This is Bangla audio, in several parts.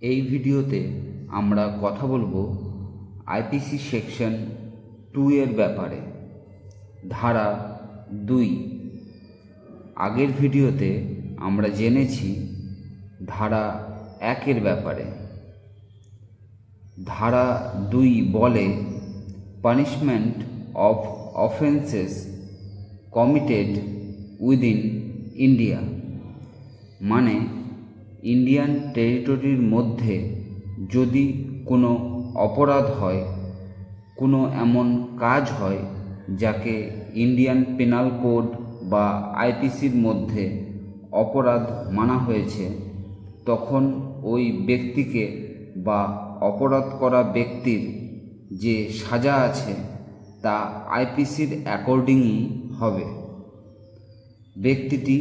এই ভিডিওতে আমরা কথা বলবো আইপিসি সেকশন 2 এর ব্যাপারে। ধারা 2। আগের ভিডিওতে আমরা জেনেছি ধারা 1 এর ব্যাপারে। ধারা 2 বলে punishment of offences committed within India, মানে ইন্ডিয়ান টেরিটরির মধ্যে যদি কোনো অপরাধ হয়, কোনো এমন কাজ হয় যাকে ইন্ডিয়ান পেনাল কোড বা আইপিসির মধ্যে অপরাধ মানা হয়েছে, তখন ওই ব্যক্তিকে বা অপরাধ করা ব্যক্তির যে সাজা আছে তা আইপিসির অ্যাকর্ডিংই হবে। ব্যক্তিটি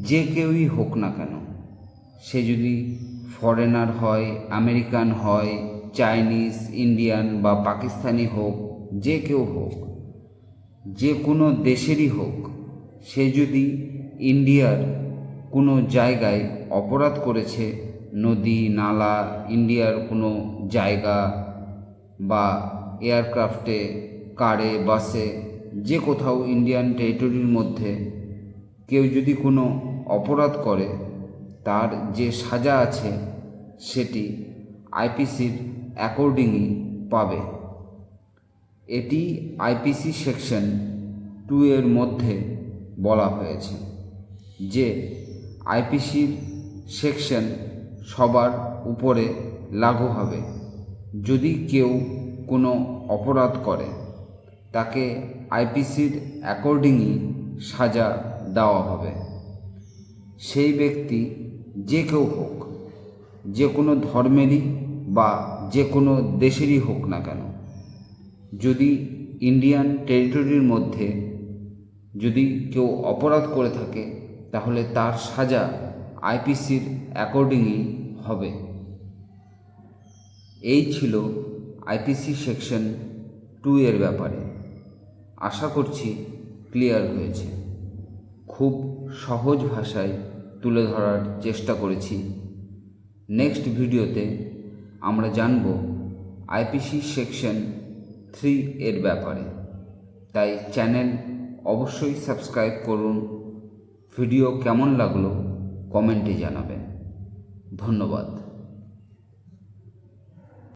যে কেউই হোক না কেন, সে যদি ফরেনার হয়, আমেরিকান হয়, চাইনিজ, ইন্ডিয়ান বা পাকিস্তানি হোক, যে কেউ হোক, যে কোনো দেশেরই হোক, সে যদি ইন্ডিয়ার কোনো জায়গায় অপরাধ করেছে, নদী নালা, ইন্ডিয়ার কোনো জায়গা বা এয়ারক্রাফটে, কারে, বাসে, যে কোথাও ইন্ডিয়ান টেরিটরির মধ্যে কেউ যদি কোনো অপরাধ করে, তার যে সাজা আছে সেটি আইপিসির অ্যাকর্ডিংই পাবে। এটি আইপিসি সেকশন 2 এর মধ্যে বলা হয়েছে যে আইপিসির সেকশন সবার উপরে লাগু হবে। যদি কেউ কোনো অপরাধ করে, তাকে আইপিসির অ্যাকর্ডিংই সাজা দেওয়া হবে। সেই ব্যক্তি যে কেউ হোক, যে কোনো ধর্মেরই বা যে কোনো দেশেরই হোক না কেন, যদি ইন্ডিয়ান টেরিটরির মধ্যে যদি কেউ অপরাধ করে থাকে, তাহলে তার সাজা আইপিসির অ্যাকর্ডিংই হবে। এই ছিল আইপিসি সেকশন 2 এর ব্যাপারে। আশা করছি ক্লিয়ার হয়েছে। খুব সহজ ভাষায় তুলে ধরার চেষ্টা করেছি। নেক্সট ভিডিওতে আমরা জানব আইপিসি সেকশন 3 এর ব্যাপারে। তাই চ্যানেল অবশ্যই সাবস্ক্রাইব করুন। ভিডিও কেমন লাগলো কমেন্টে জানাবেন। ধন্যবাদ।